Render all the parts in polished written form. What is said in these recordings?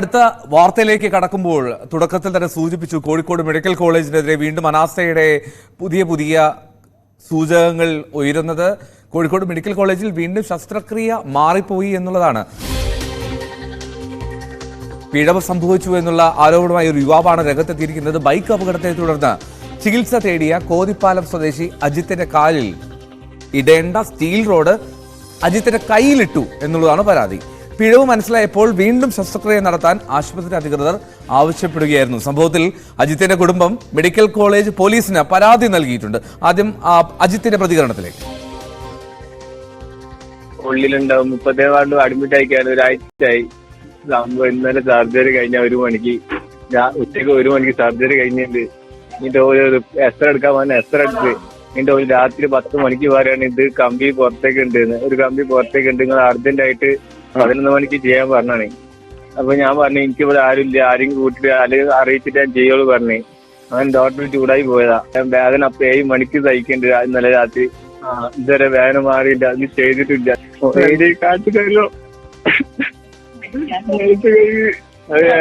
അടുത്ത വാർത്തയിലേക്ക് കടക്കുമ്പോൾ തുടക്കത്തിൽ തന്നെ സൂചിപ്പിച്ചു കോഴിക്കോട് മെഡിക്കൽ കോളേജിനെതിരെ വീണ്ടും അനാസ്ഥയുടെ പുതിയ സൂചകങ്ങൾ ഉയരുന്നത്. കോഴിക്കോട് മെഡിക്കൽ കോളേജിൽ വീണ്ടും ശസ്ത്രക്രിയ മാറിപ്പോയി എന്നുള്ളതാണ്. പിഴവ് സംഭവിച്ചു എന്നുള്ള ആരോപണമായ ഒരു യുവാവാണ് രംഗത്തെത്തിയിരിക്കുന്നത്. ബൈക്ക് അപകടത്തെ തുടർന്ന് ചികിത്സ തേടിയ കോതിപ്പാലം സ്വദേശി അജിത്തിന്റെ കാലിൽ ഇടേണ്ട സ്റ്റീൽ റോഡ് അജിത്തിന്റെ കയ്യിലിട്ടു എന്നുള്ളതാണ് പരാതി. പിഴവ് മനസ്സിലായപ്പോൾ വീണ്ടും ശസ്ത്രക്രിയ നടത്താൻ ആശുപത്രി അധികൃതർ ആവശ്യപ്പെടുകയായിരുന്നു. സംഭവത്തിൽ അജിത്തിന്റെ കുടുംബം മെഡിക്കൽ കോളേജ് പോലീസിന് പരാതി നൽകിയിട്ടുണ്ട്. ആദ്യം അജിത്തിന്റെ പ്രതികരണത്തിലേക്ക്. ഉള്ളിലുണ്ടാവും 30 വാർഡ് അഡ്മിറ്റ് ആയിക്കാണ്, ഒരാഴ്ചയായി. ഇന്നലെ സർജറി കഴിഞ്ഞ 1 മണിക്ക്, ഉച്ചക്ക് 1 മണിക്ക് സർജറി കഴിഞ്ഞിട്ട് ഇതിന്റെ ഒരു എക്സ്റേ എടുക്കാൻ വന്ന എക്സ്റേ എടുത്ത് ഇതിന്റെ ഒരു രാത്രി 10 മണിക്ക് പറയാണ് ഇത് കമ്പി പുറത്തേക്ക് ഉണ്ട്, ഒരു കമ്പി പുറത്തേക്ക് ഉണ്ട്, നിങ്ങൾ അർജന്റ് ആയിട്ട് 11 മണിക്ക് ചെയ്യാൻ പറഞ്ഞാണ്. അപ്പൊ ഞാൻ പറഞ്ഞു എനിക്കിവിടെ ആരുമില്ല, ആരെങ്കിലും കൂട്ടിട്ട് അല്ലെങ്കിൽ അറിയിച്ചിട്ട് ഞാൻ ചെയ്യുള്ളൂ പറഞ്ഞു. അവൻ ഡോക്ടർ ചൂടായി പോയതാ. ഞാൻ വേദന 7 മണിക്ക് സഹിക്കുന്നുണ്ട് ഇന്നലെ രാത്രി. ഇതുവരെ വേദന മാറിയില്ല, അത് ചെയ്തിട്ടില്ല. കാറ്റ് തരുമോ?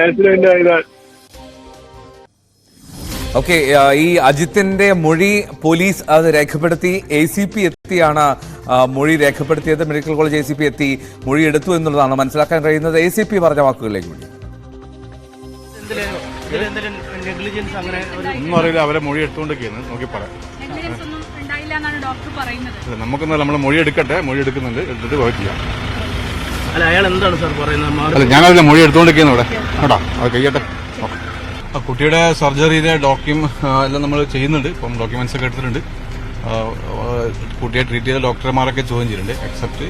ആക്സിഡന്റ് ആയതാ. ഓക്കെ, ഈ അജിത്തിന്റെ മൊഴി പോലീസ് അത് രേഖപ്പെടുത്തി. ACP എത്തിയാണ് മൊഴി രേഖപ്പെടുത്തിയത്. മെഡിക്കൽ കോളേജ് ACP എത്തി മൊഴി എടുത്തു എന്നുള്ളതാണ് മനസ്സിലാക്കാൻ കഴിയുന്നത്. ACP പറഞ്ഞ വാക്കുകളിലേക്ക് വേണ്ടി ഒന്നും അറിയില്ല, അവരെ മൊഴി എടുത്തുകൊണ്ടിരിക്കുന്നു. നോക്കി പറയാം, നമുക്കൊന്നും നമ്മളെ മൊഴി എടുക്കട്ടെ, മൊഴി എടുക്കുന്നുണ്ട്, എടുത്തിട്ട് പോയിട്ടില്ല. അല്ല, ഞാനതിന്റെ മൊഴി എടുത്തുകൊണ്ടിരിക്കുന്നു ഇവിടെ കേട്ടോ. അത് കഴിയട്ടെ. കുട്ടിയുടെ സർജറിയിലെ എല്ലാം നമ്മൾ ചെയ്യുന്നുണ്ട്. ഇപ്പം ഡോക്യുമെന്റ്സ് ഒക്കെ എടുത്തിട്ടുണ്ട്. കുട്ടിയെ ട്രീറ്റ് ചെയ്ത ഡോക്ടർമാരൊക്കെ ചോദ്യം ചെയ്തിട്ടുണ്ട്, എക്സെപ്റ്റ്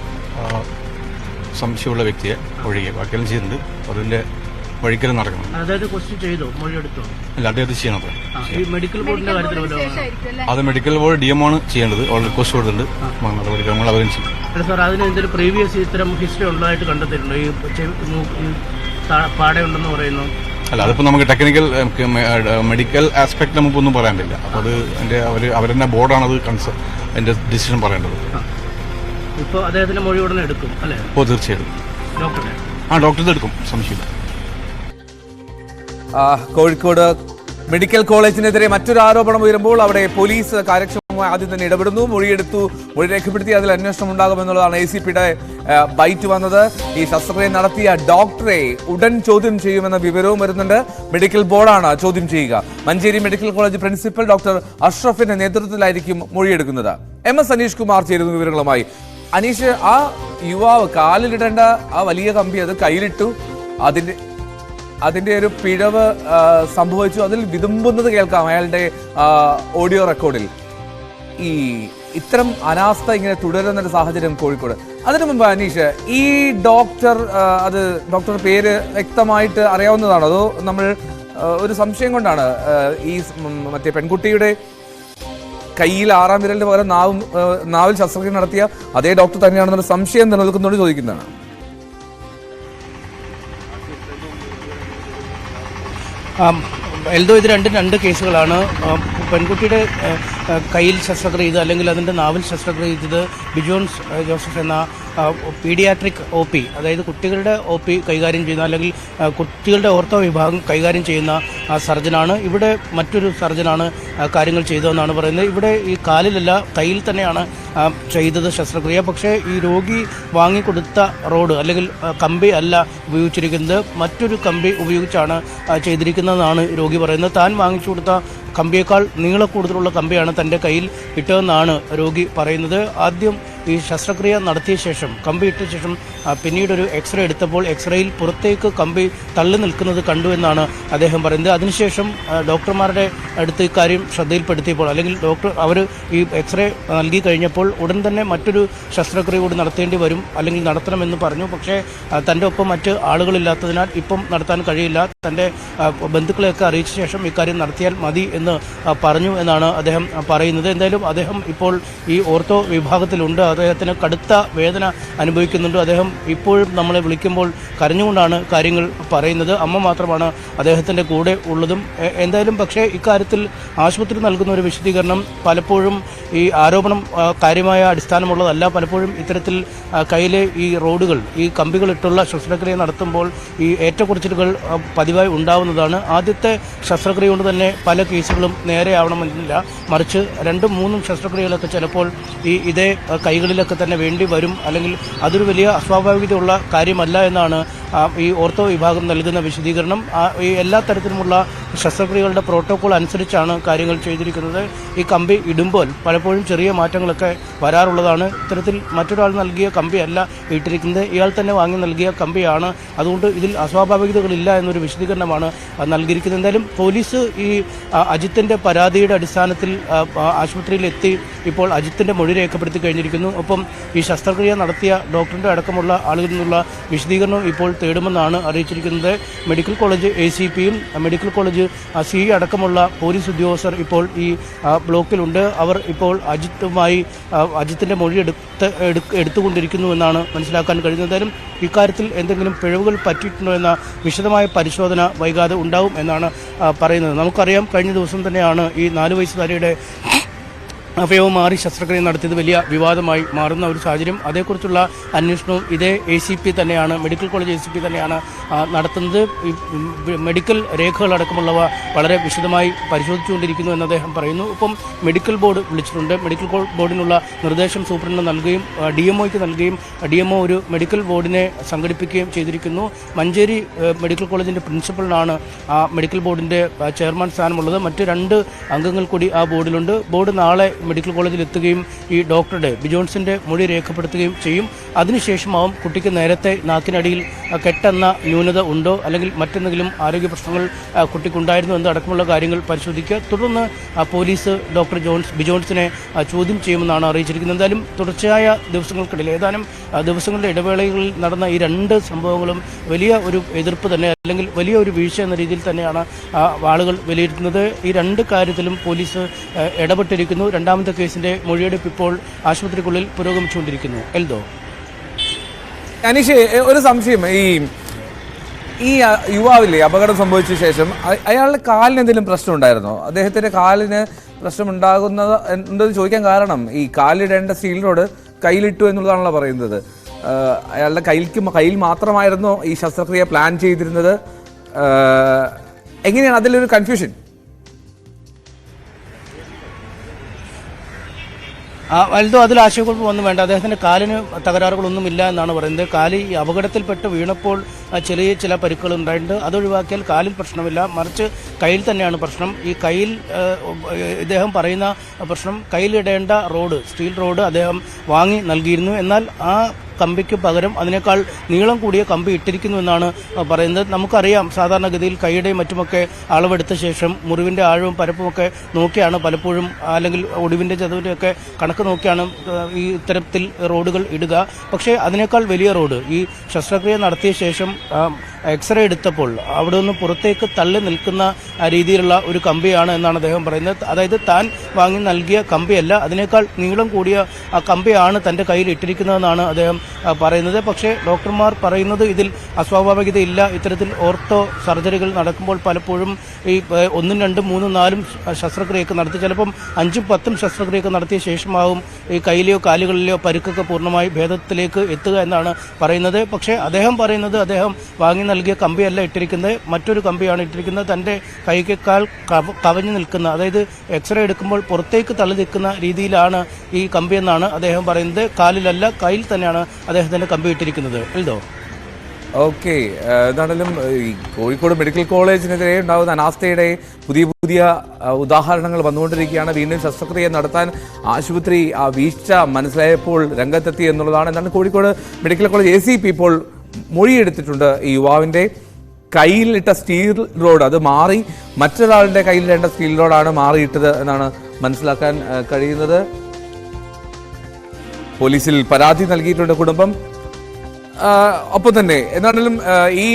സംശയമുള്ള വ്യക്തിയെ ഒഴികെ ബാക്കിയെല്ലാം ചെയ്യുന്നുണ്ട്. അതിന്റെ വഴിക്കൽ നടക്കണം. അല്ല, അദ്ദേഹം ചെയ്യണം. അത് മെഡിക്കൽ ബോർഡ് DM ആണ് ചെയ്യേണ്ടത്. ഓൾറെഡി റിക്വസ്റ്റ് കൊടുത്തിട്ടുണ്ട്, നടപടിക്രമങ്ങൾ അവരും ചെയ്യും. അല്ല, അതിപ്പോ നമുക്ക് ടെക്നിക്കൽ മെഡിക്കൽ ആസ്പെക്ട് നമുക്കൊന്നും പറയാൻ പറ്റില്ല. അപ്പൊ അത് അവരെന്നെ ബോർഡാണ് അത് അതിന്റെ ഡിസിഷൻ പറയേണ്ടത്. ഇപ്പോൾ അദ്ദേഹത്തിന്റെ മൊഴി ഉടനെ എടുക്കും അല്ലേ? ഓ, തീർച്ചയായിട്ടും ഡോക്ടർ എടുക്കും, സംശയമില്ല. കോഴിക്കോട് മെഡിക്കൽ കോളേജിനെതിരെ മറ്റൊരു ആരോപണം ഉയരുമ്പോൾ അവിടെ പോലീസ് കാര്യക്ഷമമായി ആദ്യം തന്നെ ഇടപെടുന്നു. മൊഴിയെടുത്തു, മൊഴി രേഖപ്പെടുത്തി അതിൽ അന്വേഷണം ഉണ്ടാകുമെന്നുള്ളതാണ് ACPയുടെ ബൈറ്റ് വന്നത്. ഈ ശസ്ത്രക്രിയ നടത്തിയ ഡോക്ടറെ ഉടൻ ചോദ്യം ചെയ്യുമെന്ന വിവരവും വരുന്നുണ്ട്. മെഡിക്കൽ ബോർഡാണ് ചോദ്യം ചെയ്യുക. Manjeri medical college principal doctor അഷ്റഫിന്റെ നേതൃത്വത്തിലായിരിക്കും മൊഴിയെടുക്കുന്നത്. MS അനീഷ് കുമാർ ചേരുന്നു വിവരങ്ങളുമായി. അനീഷ്, ആ യുവാവ് കാലിലിടേണ്ട ആ വലിയ കമ്പി അത് കയ്യിലിട്ടു, അതിന്റെ ഒരു പിഴവ് സംഭവിച്ചു. അതിൽ വിതുമ്പുന്നത് കേൾക്കാം അയാളുടെ ഓഡിയോ റെക്കോർഡിൽ. ഇത്തരം അനാസ്ഥ ഇങ്ങനെ തുടരുന്നൊരു സാഹചര്യം കോഴിക്കോട്. അതിനു മുമ്പ് അനീഷ്, ഈ ഡോക്ടറുടെ പേര് വ്യക്തമായിട്ട് അറിയാവുന്നതാണോ, അതോ നമ്മൾ ഒരു സംശയം കൊണ്ടാണ് ഈ മറ്റേ പെൺകുട്ടിയുടെ കയ്യിൽ 6-ാം വിരലിന് പകരം നാവിൽ ശസ്ത്രക്രിയ നടത്തിയ അതേ ഡോക്ടർ തന്നെയാണെന്നൊരു സംശയം നിലനിൽക്കുന്നതോട് ചോദിക്കുന്നതാണ്. എൽദോ, ഇത് രണ്ട് കേസുകളാണ്. പെൺകുട്ടിയുടെ കയ്യിൽ ശസ്ത്രക്രിയ ചെയ്ത് അല്ലെങ്കിൽ അതിൻ്റെ നാവിൽ ശസ്ത്രക്രിയ ചെയ്തത് ബിജോൺസ് ജോസഫ് എന്ന പീഡിയാട്രിക് OP, അതായത് കുട്ടികളുടെ OP കൈകാര്യം ചെയ്യുന്ന അല്ലെങ്കിൽ കുട്ടികളുടെ ഓർത്തോ വിഭാഗം കൈകാര്യം ചെയ്യുന്ന സർജനാണ്. ഇവിടെ മറ്റൊരു സർജനാണ് കാര്യങ്ങൾ ചെയ്തതെന്നാണ് പറയുന്നത്. ഇവിടെ ഈ കാലിലല്ല, കയ്യിൽ തന്നെയാണ് ചെയ്തത് ശസ്ത്രക്രിയ. പക്ഷേ ഈ രോഗി വാങ്ങിക്കൊടുത്ത റോഡ് അല്ലെങ്കിൽ കമ്പി അല്ല ഉപയോഗിച്ചിരിക്കുന്നത്, മറ്റൊരു കമ്പി ഉപയോഗിച്ചാണ് ചെയ്തിരിക്കുന്നതെന്നാണ് രോഗി പറയുന്നത്. താൻ വാങ്ങിച്ചു കൊടുത്ത കമ്പിയേക്കാൾ നീളക്കൂടുതലുള്ള കമ്പിയാണ് തൻ്റെ കയ്യിൽ ഇട്ടതെന്നാണ് രോഗി പറയുന്നത്. ആദ്യം ഈ ശസ്ത്രക്രിയ നടത്തിയ ശേഷം, കമ്പി ഇട്ട ശേഷം പിന്നീടൊരു എക്സ്റേ എടുത്തപ്പോൾ എക്സ്റേയിൽ പുറത്തേക്ക് കമ്പി തള്ളി നിൽക്കുന്നത് കണ്ടു എന്നാണ് അദ്ദേഹം പറയുന്നത്. അതിനുശേഷം ഡോക്ടർമാരുടെ അടുത്ത് ഇക്കാര്യം ശ്രദ്ധയിൽപ്പെടുത്തിയപ്പോൾ അല്ലെങ്കിൽ അവർ ഈ എക്സ്റേ നൽകി കഴിഞ്ഞപ്പോൾ ഉടൻ തന്നെ മറ്റൊരു ശസ്ത്രക്രിയ കൂടി നടത്തേണ്ടി വരും അല്ലെങ്കിൽ നടത്തണമെന്ന് പറഞ്ഞു. പക്ഷേ തൻ്റെ ഒപ്പം മറ്റ് ആളുകളില്ലാത്തതിനാൽ ഇപ്പം നടത്താൻ കഴിയില്ല, തൻ്റെ ബന്ധുക്കളെയൊക്കെ അറിയിച്ച ശേഷം ഇക്കാര്യം നടത്തിയാൽ മതി എന്ന് പറഞ്ഞു എന്നാണ് അദ്ദേഹം പറയുന്നത്. എന്തായാലും അദ്ദേഹം ഇപ്പോൾ ഈ ഓർത്തോ വിഭാഗത്തിലുണ്ട്. അദ്ദേഹത്തിന് കടുത്ത വേദന അനുഭവിക്കുന്നുണ്ട്. അദ്ദേഹം ഇപ്പോഴും നമ്മളെ വിളിക്കുമ്പോൾ കരഞ്ഞുകൊണ്ടാണ് കാര്യങ്ങൾ പറയുന്നത്. അമ്മ മാത്രമാണ് അദ്ദേഹത്തിൻ്റെ കൂടെ ഉള്ളതും. എന്തായാലും പക്ഷേ ഇക്കാര്യത്തിൽ ആശുപത്രി നൽകുന്ന ഒരു വിശദീകരണം പലപ്പോഴും ഈ ആരോപണം കാര്യമായ അടിസ്ഥാനമുള്ളതല്ല. പലപ്പോഴും ഇത്തരത്തിൽ കയ്യിലെ ഈ റോഡുകൾ, ഈ കമ്പികളിട്ടുള്ള ശസ്ത്രക്രിയ നടത്തുമ്പോൾ ഈ ഏറ്റക്കുറച്ചിലുകൾ പതിവായി ഉണ്ടാവുന്നതാണ്. ആദ്യത്തെ ശസ്ത്രക്രിയ കൊണ്ട് തന്നെ പല കേസുകളും നേരെയാവണമെന്നില്ല, മറിച്ച് 2-3 ശസ്ത്രക്രിയകളൊക്കെ ചിലപ്പോൾ ഇതേ കൈകളിലൊക്കെ തന്നെ വേണ്ടി വരും. അല്ലെങ്കിൽ അതൊരു വലിയ അസ്വാഭാവികതയുള്ള കാര്യമല്ല എന്നാണ് ഈ ഓർത്തോ വിഭാഗം നൽകുന്ന വിശദീകരണം. ഈ എല്ലാ തരത്തിലുമുള്ള ശസ്ത്രക്രിയകളുടെ പ്രോട്ടോകോൾ അനുസരിച്ചാണ് കാര്യങ്ങൾ ചെയ്തിരിക്കുന്നത്. ഈ കമ്പി ഇടുമ്പോൾ പലപ്പോഴും ചെറിയ മാറ്റങ്ങളൊക്കെ വരാറുള്ളതാണ്. ഇത്തരത്തിൽ മറ്റൊരാൾ നൽകിയ കമ്പിയല്ല ഇട്ടിരിക്കുന്നത്, ഇയാൾ തന്നെ വാങ്ങി നൽകിയ കമ്പിയാണ്. അതുകൊണ്ട് ഇതിൽ അസ്വാഭാവികതകളില്ല എന്നൊരു വിശദീകരണമാണ് നൽകിയിരിക്കുന്നത്. എന്തായാലും പോലീസ് ഈ അജിത്തിൻ്റെ പരാതിയുടെ അടിസ്ഥാനത്തിൽ ആശുപത്രിയിലെത്തി ഇപ്പോൾ അജിത്തിൻ്റെ മൊഴി രേഖപ്പെടുത്തി കഴിഞ്ഞിരിക്കുന്നു. ഒപ്പം ഈ ശസ്ത്രക്രിയ നടത്തിയ ഡോക്ടറിൻ്റെ അടക്കമുള്ള ആളുകളിൽ നിന്നുള്ള വിശദീകരണം ഇപ്പോൾ തേടുമെന്നാണ് അറിയിച്ചിരിക്കുന്നത്. മെഡിക്കൽ കോളേജ് ACPയും മെഡിക്കൽ കോളേജ് CE അടക്കമുള്ള പോലീസ് ഉദ്യോഗസ്ഥർ ഇപ്പോൾ ഈ ബ്ലോക്കിലുണ്ട്. അവർ ഇപ്പോൾ അജിത്തിൻ്റെ മൊഴി എടുത്തുകൊണ്ടിരിക്കുന്നു എന്നാണ് മനസ്സിലാക്കാൻ കഴിയുന്നത്. എന്തായാലും ഇക്കാര്യത്തിൽ എന്തെങ്കിലും പിഴവുകൾ പറ്റിയിട്ടുണ്ടോ എന്ന വിശദമായ പരിശോധന വൈകാതെ ഉണ്ടാവും എന്നാണ് പറയുന്നത്. നമുക്കറിയാം, കഴിഞ്ഞ ദിവസം തന്നെയാണ് ഈ 4 വയസ്സുകാരിയുടെ അവയവം മാറി ശസ്ത്രക്രിയ നടത്തിയത് വലിയ വിവാദമായി മാറുന്ന ഒരു സാഹചര്യം. അതേക്കുറിച്ചുള്ള അന്വേഷണവും ഇതേ ACP തന്നെയാണ്, മെഡിക്കൽ കോളേജ് ACP തന്നെയാണ് നടത്തുന്നത്. മെഡിക്കൽ രേഖകളടക്കമുള്ളവ വളരെ വിശദമായി പരിശോധിച്ചുകൊണ്ടിരിക്കുന്നു എന്ന് അദ്ദേഹം പറയുന്നു. ഒപ്പം മെഡിക്കൽ ബോർഡ് വിളിച്ചിട്ടുണ്ട്. മെഡിക്കൽ ബോർഡിനുള്ള നിർദ്ദേശം സൂപ്രണ്ടിന് നൽകുകയും DMOയ്ക്ക് നൽകുകയും DMO ഒരു മെഡിക്കൽ ബോർഡിനെ സംഘടിപ്പിക്കുകയും ചെയ്തിരിക്കുന്നു. മഞ്ചേരി മെഡിക്കൽ കോളേജിൻ്റെ പ്രിൻസിപ്പലിനാണ് ആ മെഡിക്കൽ ബോർഡിൻ്റെ ചെയർമാൻ സ്ഥാനമുള്ളത്. മറ്റ് 2 അംഗങ്ങൾ കൂടി ആ ബോർഡിലുണ്ട്. ബോർഡ് നാളെ മെഡിക്കൽ കോളേജിൽ എത്തുകയും ഈ ഡോക്ടറുടെ ബിജോൺസിൻ്റെ മൊഴി രേഖപ്പെടുത്തുകയും ചെയ്യും. അതിനുശേഷമാവും കുട്ടിക്ക് നേരത്തെ നാക്കിനടിയിൽ കെട്ടെന്ന ന്യൂനത ഉണ്ടോ, അല്ലെങ്കിൽ മറ്റെന്തെങ്കിലും ആരോഗ്യ പ്രശ്നങ്ങൾ കുട്ടിക്കുണ്ടായിരുന്നു എന്നതടക്കമുള്ള കാര്യങ്ങൾ പരിശോധിക്കുക. തുടർന്ന് പോലീസ് ഡോക്ടർ ബിജോൺസിനെ ചോദ്യം ചെയ്യുമെന്നാണ് അറിയിച്ചിരിക്കുന്നത്. എന്തായാലും തുടർച്ചയായ ദിവസങ്ങൾക്കിടയിൽ, ഏതാനും ദിവസങ്ങളുടെ ഇടവേളകളിൽ നടന്ന ഈ 2 സംഭവങ്ങളും വലിയ ഒരു എതിർപ്പ് തന്നെ, അല്ലെങ്കിൽ വലിയ ഒരു വീഴ്ച എന്ന രീതിയിൽ തന്നെയാണ് ആളുകൾ വിലയിരുത്തുന്നത്. ഈ 2 കാര്യത്തിലും പോലീസ് ഇടപെട്ടിരിക്കുന്നു. രണ്ടാമത്തെ കേസിന്റെ മൊഴിയെടുപ്പ് ഇപ്പോൾ ആശുപത്രിക്കുള്ളിൽ പുരോഗമിച്ചുകൊണ്ടിരിക്കുന്നു. എൽദോ, അനീഷ്, ഒരു സംശയം. ഈ യുവാവില്ലേ അപകടം സംഭവിച്ച ശേഷം അയാളുടെ കാലിന് എന്തെങ്കിലും പ്രശ്നം ഉണ്ടായിരുന്നോ? അദ്ദേഹത്തിന്റെ കാലിന് പ്രശ്നമുണ്ടാകുന്നത് എന്തെന്ന് ചോദിക്കാൻ കാരണം, ഈ കാലിടേണ്ട സ്റ്റീൽ റോഡ് കയ്യിലിട്ടു എന്നുള്ളതാണല്ലോ പറയുന്നത്. അയാളുടെ കയ്യിൽ മാത്രമായിരുന്നോ ഈ ശസ്ത്രക്രിയ പ്ലാൻ ചെയ്തിരുന്നത്? എങ്ങനെയാണ് അതിലൊരു കൺഫ്യൂഷൻ? വലുതോ അതിൽ ആശയക്കുഴപ്പമൊന്നും വേണ്ട. അദ്ദേഹത്തിൻ്റെ കാലിന് തകരാറുകളൊന്നുമില്ല എന്നാണ് പറയുന്നത്. കാല് ഈ അപകടത്തിൽപ്പെട്ട് വീണപ്പോൾ ചില പരിക്കുകൾ ഉണ്ടായിട്ടുണ്ട്. അതൊഴിവാക്കിയാൽ കാലിൽ പ്രശ്നമില്ല, മറിച്ച് കയ്യിൽ തന്നെയാണ് പ്രശ്നം. ഈ കയ്യിൽ ഇദ്ദേഹം പറയുന്ന പ്രശ്നം, കയ്യിലിടേണ്ട റോഡ്, സ്റ്റീൽ റോഡ് അദ്ദേഹം വാങ്ങി നൽകിയിരുന്നു. എന്നാൽ ആ കമ്പിക്ക് പകരം അതിനേക്കാൾ നീളം കൂടിയ കമ്പി ഇട്ടിരിക്കുന്നു എന്നാണ് പറയുന്നത്. നമുക്കറിയാം, സാധാരണഗതിയിൽ കൈയുടെയും മറ്റുമൊക്കെ അളവെടുത്ത ശേഷം മുറിവിൻ്റെ ആഴവും പരപ്പുമൊക്കെ നോക്കിയാണ് പലപ്പോഴും, അല്ലെങ്കിൽ ഒടിവിൻ്റെ ചതവിൻ്റെയൊക്കെ കണക്ക് നോക്കിയാണ് ഈ ഇത്തരത്തിൽ റോഡുകൾ ഇടുക. പക്ഷേ അതിനേക്കാൾ വലിയ റോഡ് ഈ ശസ്ത്രക്രിയ നടത്തിയ ശേഷം എക്സ്റേ എടുത്തപ്പോൾ അവിടെ നിന്ന് പുറത്തേക്ക് തള്ളി നിൽക്കുന്ന രീതിയിലുള്ള ഒരു കമ്പിയാണ് എന്നാണ് അദ്ദേഹം പറയുന്നത്. അതായത് താൻ വാങ്ങി നൽകിയ കമ്പിയല്ല, അതിനേക്കാൾ നീളം കൂടിയ കമ്പിയാണ് തൻ്റെ കയ്യിൽ ഇട്ടിരിക്കുന്നതെന്നാണ് അദ്ദേഹം പറയുന്നത്. പക്ഷേ ഡോക്ടർമാർ പറയുന്നത് ഇതിൽ അസ്വാഭാവികതയില്ല. ഇത്തരത്തിൽ ഓർത്തോ സർജറികൾ നടക്കുമ്പോൾ പലപ്പോഴും ഈ 1, 2, 3, 4 ശസ്ത്രക്രിയയൊക്കെ നടത്തി, ചിലപ്പം 5, 10 ശസ്ത്രക്രിയയൊക്കെ നടത്തിയ ശേഷമാവും ഈ കയ്യിലെയോ കാലുകളിലെയോ പരുക്കൊക്കെ പൂർണ്ണമായി ഭേദത്തിലേക്ക് എത്തുക എന്നാണ് പറയുന്നത്. പക്ഷേ അദ്ദേഹം പറയുന്നത് അദ്ദേഹം വാങ്ങി നൽകിയ കമ്പിയല്ല ഇട്ടിരിക്കുന്നത്, മറ്റൊരു കമ്പിയാണ് ഇട്ടിരിക്കുന്നത്. തൻ്റെ കൈയേക്കാൾ കവഞ്ഞു നിൽക്കുന്ന, അതായത് എക്സ്റേ എടുക്കുമ്പോൾ പുറത്തേക്ക് തള്ളി നിൽക്കുന്ന രീതിയിലാണ് ഈ കമ്പി എന്നാണ് അദ്ദേഹം പറയുന്നത്. കാലിലല്ല, കയ്യിൽ തന്നെയാണ് അദ്ദേഹത്തിൻ്റെ കമ്പി ഇട്ടിരിക്കുന്നത്. എൽദോ, ഓക്കെ. എന്താണെങ്കിലും ഈ കോഴിക്കോട് മെഡിക്കൽ കോളേജിനെതിരെ ഉണ്ടാകുന്ന അനാസ്ഥയുടെ പുതിയ ഉദാഹരണങ്ങൾ വന്നുകൊണ്ടിരിക്കുകയാണ്. വീണ്ടും ശസ്ത്രക്രിയ നടത്താൻ ആശുപത്രി വീഴ്ച മനസ്സിലായപ്പോൾ രംഗത്തെത്തി എന്നുള്ളതാണ്. എന്താണ് കോഴിക്കോട് മെഡിക്കൽ കോളേജ് ACP ഇപ്പോൾ മൊഴിയെടുത്തിട്ടുണ്ട്. ഈ യുവാവിൻ്റെ കയ്യിലിട്ട സ്റ്റീൽ റോഡ് അത് മാറി മറ്റൊരാളുടെ കയ്യിലിടേണ്ട സ്റ്റീൽ റോഡാണ് മാറിയിട്ടത് എന്നാണ് മനസ്സിലാക്കാൻ കഴിയുന്നത്. പോലീസിൽ പരാതി നൽകിയിട്ടുണ്ട് കുടുംബം. ഒപ്പം തന്നെ എന്താണെങ്കിലും ഈ